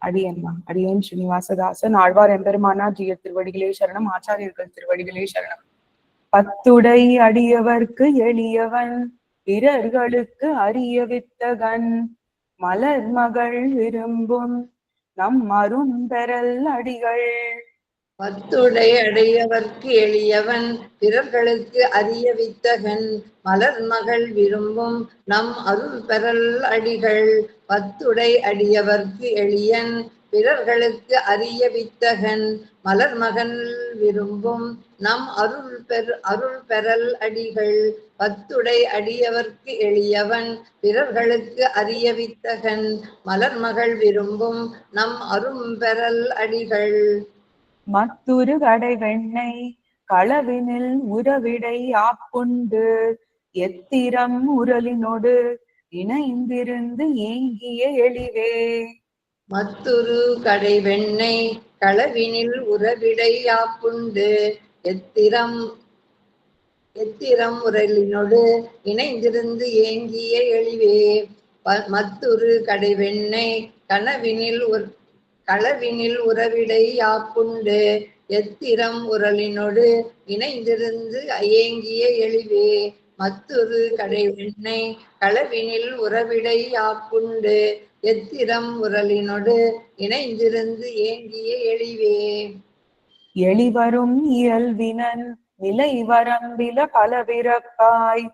அடியன்மா அடியேன் ஸ்ரீனிவாசதாசன். ஆழ்வார் எம்பெருமானார் ஜீய திருவடிகளே சரணம். ஆச்சாரியர்கள் திருவடிகளே சரணம். பத்துடை அடியவர்க்கு எளியவன், பிறர்களுக்கு அரிய வித்தகன், மலர் மகள் விரும்பும் நம் அரும்பெறல் அடிகள். பத்துடை அடையவர்க்கு எளியவன், பிறர்களுக்கு அரிய வித்தகன், மலர் மகள் விரும்பும் நம் அருள் பெறல் அடிகள். பத்துடை அடியவர்க்கு எளியன், பிறர்களுக்கு அரிய வித்தகன், மலர் மகள் விரும்பும் நம் அருள் பெறல் அடிகள். பத்துடை அடியவர்க்கு எளியவன், பிறர்களுக்கு அரிய வித்தகன், மலர் மகள் விரும்பும் நம் அரும்பெறல் அடிகள். மத்துரு கடை வெண்ணெய் களவினில் உறவிடை ஆப்புண்டு, எத்திரம் உரலினோடு இணைந்திருந்து ஏங்கிய எளிவே. மத்துரு கடை வெண்ணெய் களவினில் உறவிடை ஆப்புண்டு, எத்திரம் உரலினோடு இணைந்திருந்து ஏங்கிய எளிவே. மத்துரு கடை வெண்ணெய் களவினில் உறவிடை ஆப்புண்டு, எத்திரம் உரலினோடு இணைந்திருந்து ஏங்கிய எளிவே. மத்துரு கடை வெண்ணெய் களவினில் உறவிடை ஆப்புண்டு, எத்திரம் உரலினோடு இணைந்திருந்து ஏங்கிய எளிவே. எளிவரும் இயல்வினன் நிலை வரம்பில பல பிறப்பாய்,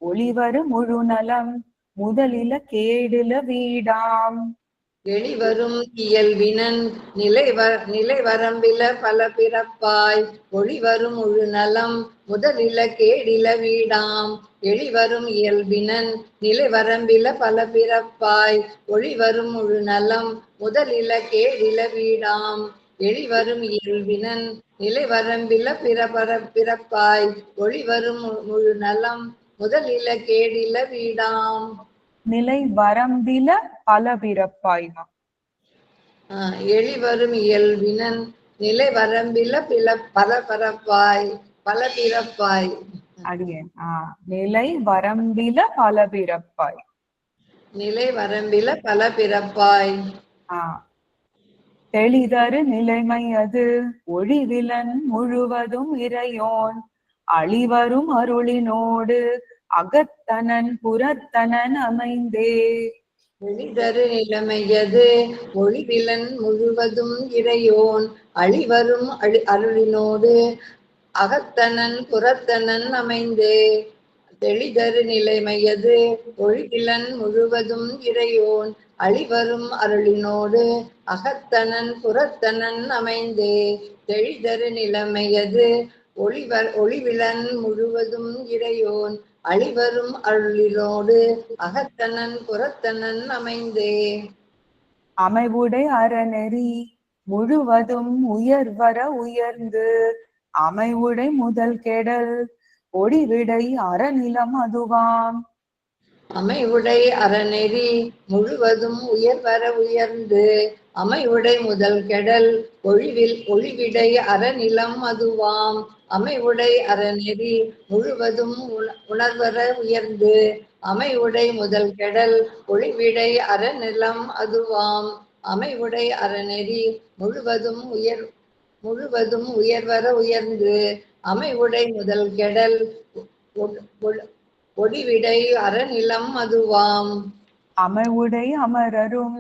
ஒளிவரு முழு நலம் முதலில கேடில வீடாம். எளிவரும் இயல்வினன் நிலை வரம்பில பல பிறப்பாய், ஒளிவரும் முழு நலம் முதலில கேடில வீடாம். எளிவரும் இயல்பினன் நிலை வரம்பில பல பிறப்பாய், ஒளிவரும் முழு நலம் முதலில கேடில வீடாம். எளிவரும் இயல்பினன் நிலை வரம்பில பிறப்பாய், ஒளிவரும் முழு நலம் முதலில கேடில வீடாம். நிலை வரம்பில பல பிறப்பாய்மா. எளிவரும் இயல்பினன் நிலை வரம்பில பல பிறப்பாய். அடியேன் நிலை வரம்பில பல பிறப்பாய். நிலை வரம்பில பல பிறப்பாய். தெளிதரு நிலைமை அது ஒளிவிலன் முழுவதும் இறையோன், அழிவரும் அருளினோடு அகத்தனன் புறத்தனன் அமைந்தே. வெளிதரு நிலைமையது ஒளிவிலன் முழுவதும் இறையோன், அழிவரும் அருளினோடு அகத்தனன் புறத்தனன் அமைந்தே. தெளிதரு நிலைமையது ஒளிவிலன் முழுவதும் இறையோன், அழிவரும் அருளினோடு அகத்தனன் புறத்தனன் அமைந்தே. தெளிதரு நிலைமையது ஒளிவிலன் முழுவதும் இறையோன், அழிவரும் அருளினோடு அகத்தனன் புறத்தனன் அமைந்தே. அமைவுடை அறநெறி முழுவதும் உயர்வர உயர்ந்து, அமைவுடை முதல் கெடல் ஒடிவிடை அறநிலம் அதுவாம். அமைவுடை அறநெறி முழுவதும் உயர்வர உயர்ந்து, அமைவுடை முதல் கெடல் ஒளிவிடை அறநிலம் அதுவாம். அமைவுடை அறநெறி முழுவதும் உணர்வர உயர்ந்து, அமைவுடை முதல் கெடல் ஒளிவிடை அறநிலம் அதுவாம். அமைவுடை அறநெறி முழுவதும் உயர்வர உயர்ந்து, அமைவுடை முதல் கெடல் ஒடிவிடை அறநிலம் அதுவாம். அமைவுடை அமரரும்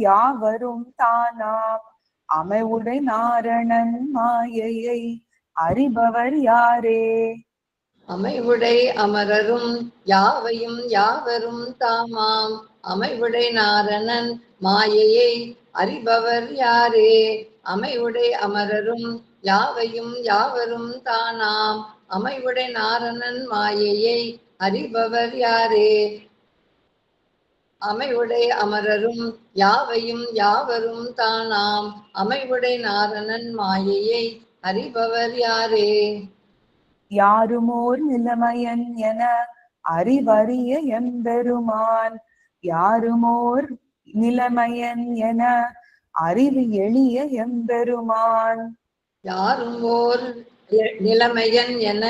யாவரும் தானாம், அமைவுடை நாரணன் மாயையை அறிபவர் யாரே. அமைவுடை அமரரும் யாவரும் தாமாம், அமைவுடை நாரணன் மாயையை அறிபவர் யாரே. அமைவுடை அமரரும் யாவரும் தானாம், அமைவுடை நாரணன் மாயையை அறிபவர் யாரே. அமைவுடை அமரரும் யாவரும் தானாம், அமைவுடை நாரணன் மாயையை அறிபவர் யாரே. யாருமோர் நிலைமையன் என அறிவறிய எம்பெருமான், யாருமோர் நிலைமையன் என அறிவு எளிய எம்பெருமான். யாருமோர் நிலைமையன் என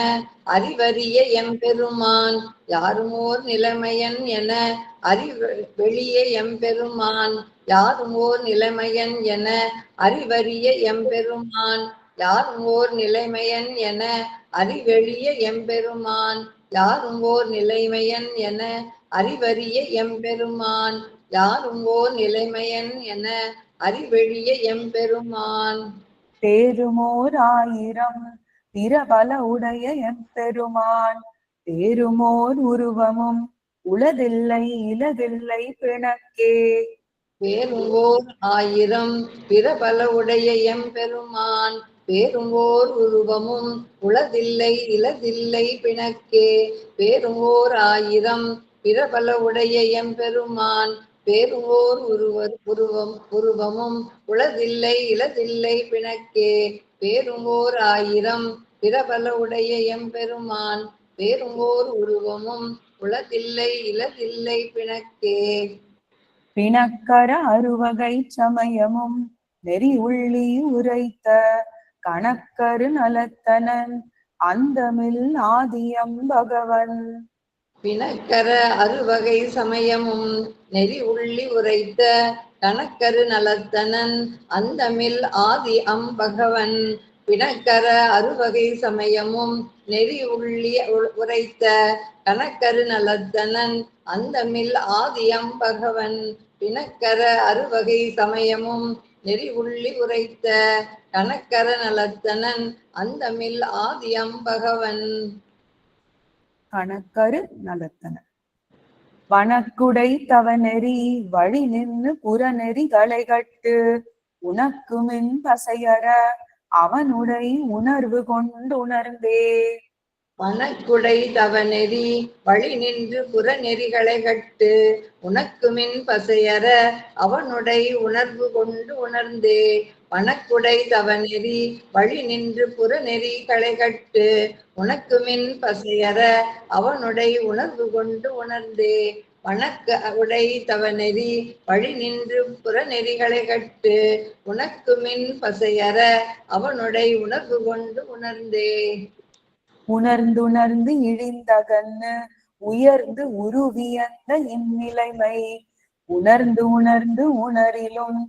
அறிவறிய எம்பெருமான் யாருமோர் நிலைமையன் என அறிவெளிய எம்பெருமான் யாருமோர் நிலைமையன் என அறிவறிய எம்பெருமான் யாருமோர் நிலைமையன் என அறிவெளிய எம்பெருமான் யாருமோர் நிலைமையன் என அறிவறிய எம்பெருமான் யாருமோர் நிலைமையன் என அறிவெளிய எம்பெருமான் தேருமோர் ஆயிரம் திரபல உடைய எம்பெருமான் தேருமோர் உருவமும் உளதில்லை இலதில்லை பிணக்கே பேருங்கோர் ஆயிரம் பிறபல உடைய எம்பெருமான் பேருங்கோர் உருவமும் உளதில்லை இலதில்லை பிணக்கே பேருங்கோர் ஆயிரம் பிறபல உடைய எம்பெருமான் பேருங்கோர் உருவமும் உளதில்லை இலதில்லை பிணக்கே பேருங்கோர் ஆயிரம் பிறபல உடைய எம்பெருமான் பேருங்கோர் உருவமும் உளதில்லை இலதில்லை பிணக்கே பிணக்கர அறுவகை சமயமும் நெறி உள்ளி உரைத்த கணக்கரு நலத்தனன் அந்தமில் ஆதியம் பகவன் பிணக்கர அறுவகை சமயமும் நெறி உள்ளி உரைத்த கணக்கரு நலத்தனன் அந்தமில் ஆதி அம்பகவன் பிணக்கர அறுவகை சமயமும் நெறி உள்ளி உரைத்த கணக்கரு நலத்தனன் அந்தமில் ஆதி அம்பகவன் பிணக்கர அறுவகை சமயமும் நெறி உள்ளி உரைத்த கணக்கர நலத்தனன் அந்தமில் ஆதி அம்பகவன் கணக்கரு நலத்தனன் வனக்குடை தவநெறி வழி நின்று புறநெறி களைகட்டு உனக்குமின் பசையற அவனுடை உணர்வு கொண்டு உணர்ந்தே வனக்குடை தவநெறி வழி நின்று புறநெறிகளை கட்டு உனக்குமின் பசையற அவனுடை உணர்வு கொண்டு உணர்ந்தே வனக்குடை தவநெறி வழி நின்று புறநெறிகளை கட்டு உனக்குமின் பசையற அவனுடை உணர்வு கொண்டு உணர்ந்தே வணக்க உடை தவநெறி வழி நின்று புறநெறிகளை கட்டு உனக்குமின் பசையற அவனுடை உணர்வு கொண்டு உணர்ந்தே உணர்ந்துணர்ந்து இழிந்தகன்னு உயர்ந்து உருவியந்த இந்நிலைமை உணர்ந்து உணர்ந்து உணரிலும்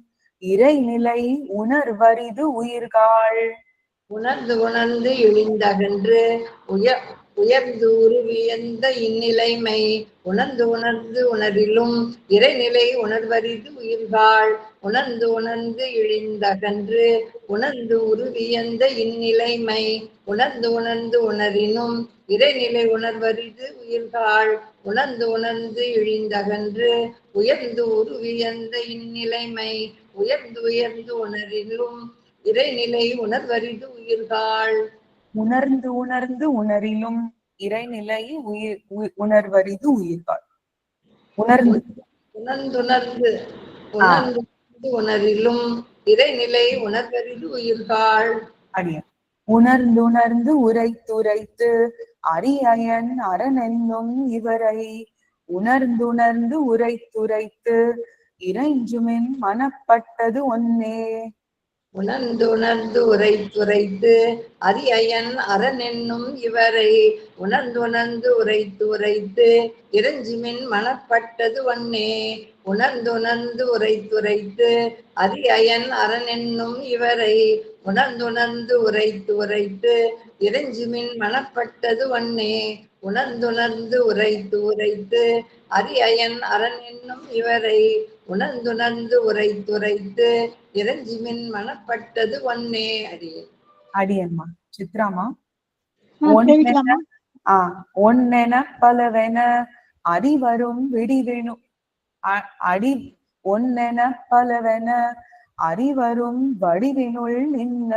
இறைநிலை உணர்வரிது உயிர்காள் உணர்ந்து உணர்ந்து இழிந்தகன்று உயர்ந்து உருவியந்த இந்நிலைமை உணர்ந்து உணர்ந்து உணரிலும் இறைநிலை உணர்வரிது உயிர்காள் உணர்ந்து உணர்ந்து இழிந்தகன்று உணர்ந்து உருவியந்த இந்நிலைமை உணர்ந்து உணர்ந்து உணரினும் இறைநிலை உணர்வரிது உயிர்காள் உணர்ந்து உணர்ந்து இழிந்தகன்று உயர்ந்து உருவியந்த இந்நிலைமை உயர்ந்து உயர்ந்து உணரிலும் இறைநிலை உணர்வரிது உயிர்காள் உணர்ந்து உணர்ந்து உணரிலும் இறைநிலை உணர்வரிது உயிர்காள் உணர்ந்து உணர்ந்துணர்ந்து உணர்ந்து உணரிலும் இறைநிலை உணர்வரிது உயிர்காள் அடிய உணர்ந்துணர்ந்து உரைத்துரைத்து அரியன் அரணென்னும் இவரை உணர்ந்துணர்ந்து உரைத்துரைத்து இறைஞ்சுமின் மனப்பட்டது ஒன்னே உணர்ந்து உணர்ந்து உரைத்துரைத்து அரியன் அரணென்னும் இவரை உணர்ந்து உணர்ந்து உரைத்து உரைத்து இறைஞ்சுமின் மனப்பட்டது ஒன்னே உணர்ந்து உணர்ந்து உரைத்துரைத்து அரியன் அரணென்னும் இவரை உணர்ந்து உணர்ந்து உரைத்து உரைத்து இறைஞ்சுமின் மனப்பட்டது ஒன்னே உணர்ந்துணர்ந்து உரைத்து உரைத்து அரியன் அரணென்னும் இவரை உணர்ந்துணர்ந்து உரைத்துரைத்து இறைஞ்சுமின் மனப்பட்டது ஒன்னே அடியே அடியம்மா சித்ராமா ஒன்னென பலவென அறிவரும் விடிவினு ஒன்னென பலவென அறிவரும் வடிவினுள் நின்ன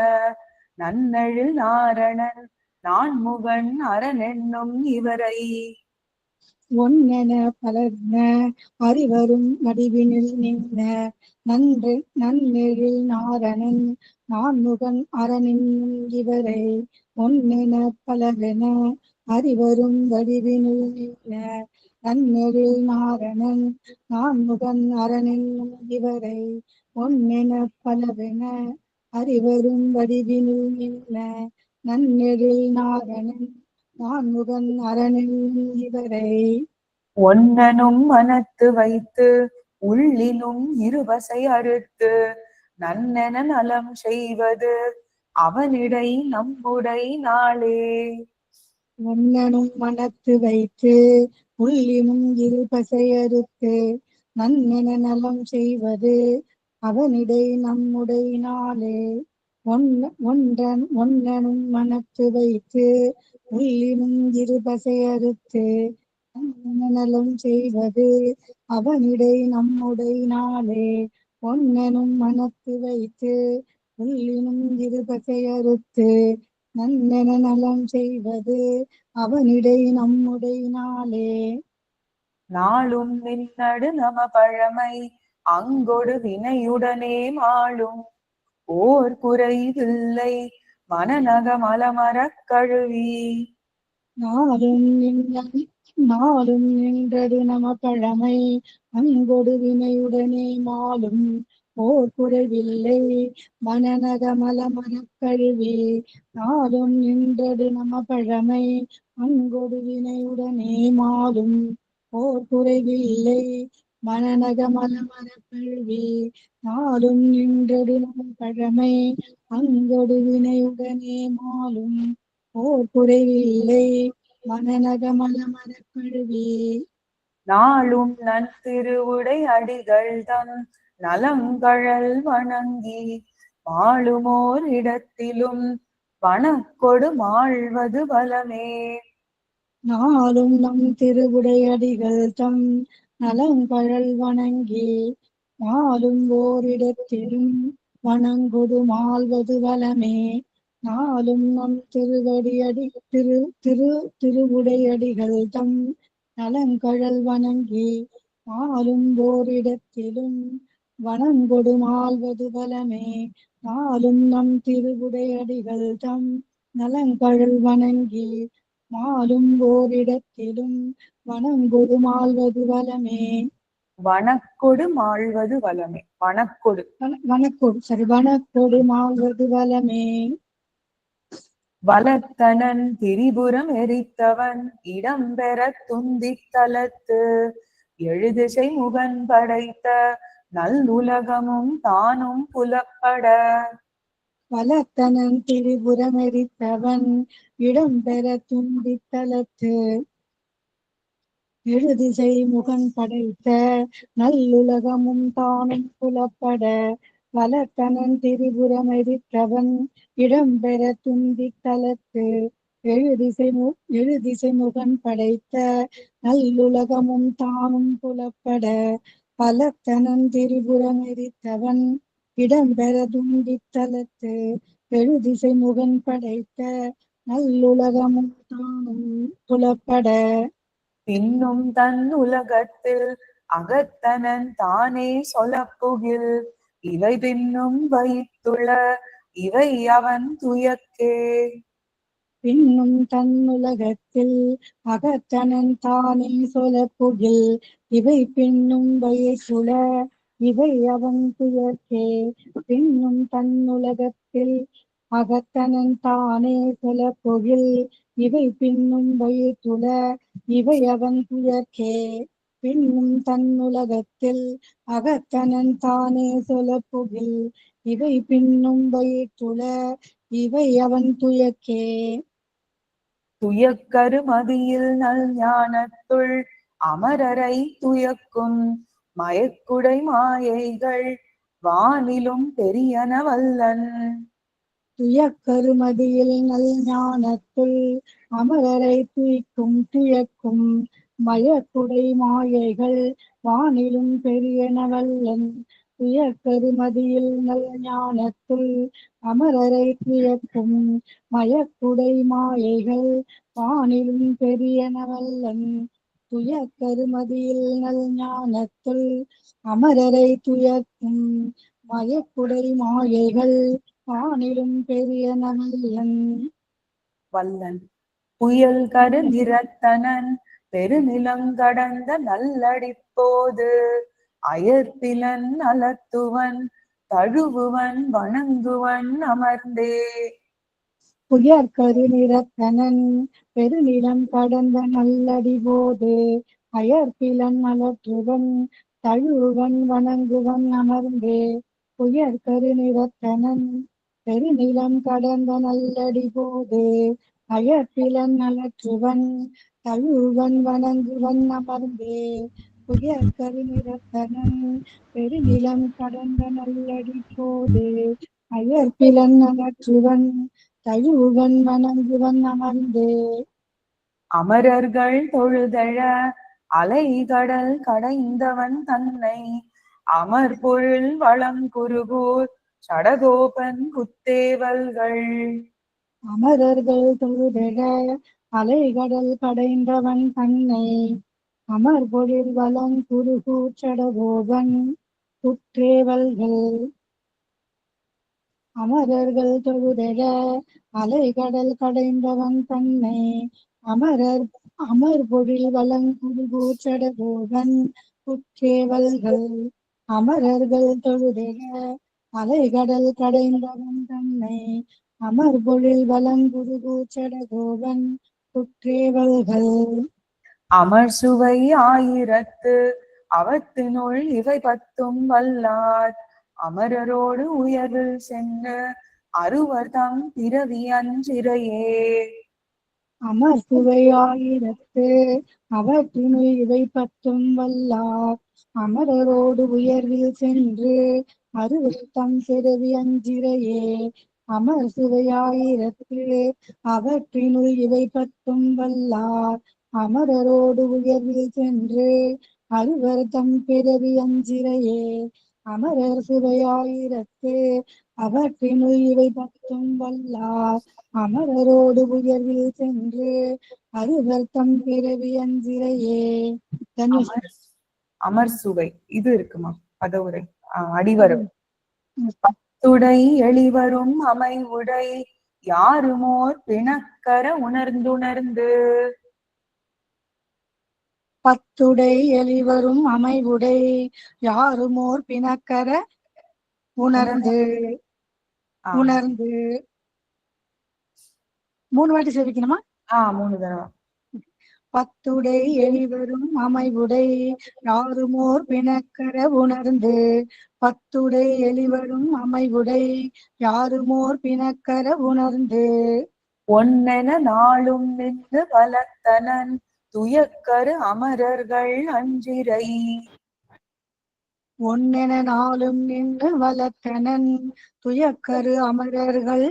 நன்னெழில் நாரணன் நான்முகன் அரணென்னும் இவரை ஒன்னென பலர்ன அறிவரும் வடிவினில் நின்ற நன்னெழில் நாரணன் நான்முகன் அரணென்னும் இவரை ஒன்னென பலரென அறிவரும் வடிவினில் நின்ற நன்னெழில் நாரணன் நான்முகன் அரணென்னும் இவரை ஒன்னென பலரென அறிவரும் வடிவினில் நின்ற நன்னெழில் நாரணன் நான்முகன் அரணென்னும் இவரை ஒன்னனும் மனத்து வைத்து உள்ளினும் இருவசை அறுத்து நன்னென நலம் செய்வது அவனிடை நம்முடை நாளே. ஒன்னனும் மனத்து வைத்து உள்ளினும் இருபசை அறுத்து நன்னென நலம் செய்வது அவனிடை நம்முடை நாளே. ஒன்னனும் மனத்து வைத்து உள்ளினும் இருபசை அறுத்து நன்னென நலம் செய்வது அவனிடை நம்முடை நாளே. ஒன்னனும் மனத்து வைத்து உள்ளினும் இருபசை அறுத்து நன்னென நலம் செய்வது அவனிடை நம்முடை நாளே. நாளும் நின்னடு நம பழமை அங்கொடு வினையுடனே மாளும் ஓர் குறைவில்லை மனநக மலமரக் கழுவி. நாளும் நின்றது நம பழமை அங்கொடு வினையுடனே மாளும் ஓர் குறைவில்லை மனநக மலமரக் கழுவி. நாளும் நின்றது நம பழமை அங்கொடு வினையுடனே மாளும் ஓர் குறைவில்லை மனநக மலமரக் கழுவி. நாளும் நின்றது நம பழமை அங்கொடு வினையுடனே மாளும் ஓர் குறைவில்லை மனநக மலமரக் கழுவி. நாளும் நன் திருவுடை அடிகள் தன் நலங்கழல் வணங்கி மாளுமோர் இடத்திலும் வனக்கொடு மாழ்வது வலமே. நாளும் நம் திருவுடை அடிகள் தம் நலங்கழல் வணங்கி நாளும் ஓரிடத்திலும் வணங்கொடு மாழ்வது வலமே. நாளும் நம் திருவுடை அடிகள் தம் நலங்கழல் வணங்கி நாளும் ஓரிடத்திலும் வணங்கொடு மாழ்வது வலமே. நாளும் நம் திருவுடை அடிகள் தம் நலங்கழல் வணங்கி நாளும் ஓரிடத்திலும் வணங்கொடு மாழ்வது வலமே. வனக்கொடு மாழ்வது வலமே. வனக்கொடு வனக்கொடு மாழ்வது வலமே. வலத்தனன் திரிபுரம் எரித்தவன் இடம்பெற துந்தித்தலத்து எழுதிசை முகன் படைத்த நல்லுலகமும் தானும் புலப்பட. வலத்தனன் திரிபுரம் எரித்தவன் இடம்பெற துந்தித்தலத்து எழுதிசை முகன் படைத்த நல்லுலகமும் தானும் புலப்பட. வலத்தனன் திரிபுரம் எரித்தவன் இடம்பெற துந்தித்தலத்து எழுதிசை முகன் படைத்த நல்லுலகமும் தானும் புலப்பட. வலத்தனன் திரிபுரம் எரித்தவன் இடம்பெற துந்தித்தலத்து எழுதிசை முகன் படைத்த நல்லுலகமும் தானும் புலப்பட. பின்னும் தன் உலகத்தில் அகத்தனன் தானே சொலப்புகில் இவை பின்னும் வைத்துள்ள இவை அவன் துயக்கே. பின்னும் தன்னுலகத்தில் அகத்தனன் தானே சொலப்புகில் இவை பின்னும் வைத்துள்ள இவை அவன் துயக்கே. பின்னும் தன்னுலகத்தில் அகத்தனன் தானே சொலப்புகில் இவை பின்னும் வைத்துள்ள இவை அவன் துயக்கே. பின்னும் தன்னுலகத்தில் அகத்தனன் தானே சொலப்புகில் இவை பின்னும் வைத்துள்ள இவை அவன் துயக்கே. துயக்கரு மதியில் நல் ஞானத்துள் அமரரை துயக்கும் மயக்குடை மாயைகள் வானிலும் பெரியன வல்லன். துயக்கருமதியில் நல் ஞானத்துள் அமரரை துயக்கும் மயக்குடை மாயைகள் வானிலும் பெரியன வல்லன். துயக்கருமதியில் நல் ஞானத்துள் அமரரை துயக்கும் மயக்குடை மாயைகள் வானிலும் பெரியன வல்லன். துயக்கருமதியில் நல் ஞானத்துள் அமரரை துயக்கும் மயக்குடை மாயைகள் வானிலும் பெரியன வல்லன் புயல் கரு நிறத்தனன் பெருநிலங்கடந்த நல்லடிப்போது அயற்பிலன் நலத்துவன் தழுவுவன் வணங்குவன் அமர்ந்தே. புயற் கருநிறத்தனன் பெருநிலம் கடந்த நல்லடி போது அயற்பிலன் மலற்றுவன் தழுவன் வணங்குவன் அமர்ந்தே. புயற் கருநிறத்தனன் பெருநிலம் கடந்த நல்லடி போது அயற்பிலன் மலற்றுவன் தழுவன் வணங்குவன் அமர்ந்தே. புயற் கருநிறத்தனன் பெருநிலம் கடந்த நல்லடி போது அயற்பிலன் மலற்றுவன் தழுவன் வணங்குவன் அமர்ந்தே. அமரர்கள் தொழுதழ அலைகடல் கடைந்தவன் தன்னை அமர் பொருள் வளங்குருகூர் சடகோபன் குத்தேவல்கள். அமரர்கள் தொழுதழ அலைகடல் கடைந்தவன் தன்னை அமர் பொழில் வளங்குருகூர் சடகோபன் குற்றேவல்கள். அமரர்கள் தொழுதழ அலைகடல் கடைந்தவன் தன்னை அமர் பொழில் வளங்குருகூர் சடகோபன் குற்றேவல்கள். அமரர்கள் தொழுதழ அலைகடல் கடைந்தவன் தன்னை அமர் பொழில் வளங்குருகூர் சடகோபன் குற்றேவல்கள். அமர் சுவை ஆயிரத்து அவத்தினுள் இவை பத்தும் வல்லார் அமரரோடு உயர்வில் சென்று அறுவர் தம் பிறவி அஞ்சிரையே. அமர் சுவை ஆயிரத்து அவற்றினுள் இவை பத்தும் வல்லார் அமரரோடு உயர்வில் சென்று அறுவர் தம் பிறவி அஞ்சிரையே. அமர் சுவை ஆயிரத்து அவற்றினுள் இவை பத்தும் வல்லார் அமரரோடு உயர்வில் சென்று அறுவர் தம் பிறவி அஞ்சிரையே. அமரர் சுவையாயிரத்து அவற்றினுள் இவை பத்தும் வல்லார் அமரரோடு உயர்வில் சென்று அறுவர் தம் பிறவி அஞ்சிரையே. அமர் சுவை இது இருக்குமா பதவுரை அடிவரும். பத்துடை எளிவரும் அமை உடை யாருமோர் பிணக்கர உணர்ந்துணர்ந்து. பத்துடை எளிவரும் அமைவுடை யாருமோர் பிணக்கர உணர்ந்து உணர்ந்து. 3 வாட்டி சேவிக்கணுமா? 3 தடவை. பத்துடை எளிவரும் அமைவுடை யாருமோர் பிணக்கர உணர்ந்து. பத்துடை எளிவரும் அமைவுடை யாருமோர் பிணக்கர உணர்ந்து. ஒன்னென நாளும் நின்று வளர்த்தனன் துயக்கரு அமரர்கள் அஞ்சிரை. ஒன்னென நாளும் நின்று வளர்த்தனன் துயக்கரு அமரர்கள்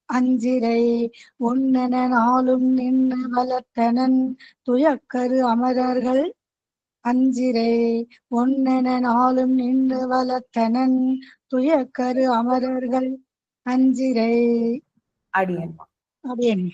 அஞ்சிரை. ஒன்னென நாளும் நின்று வளர்த்தனன் துயக்கரு அமரர்கள் அஞ்சிரை. ஒன்னென நாளும் நின்று வளர்த்தனன் துயக்கரு அமரர்கள் அஞ்சிரை. அடியன் அடியன்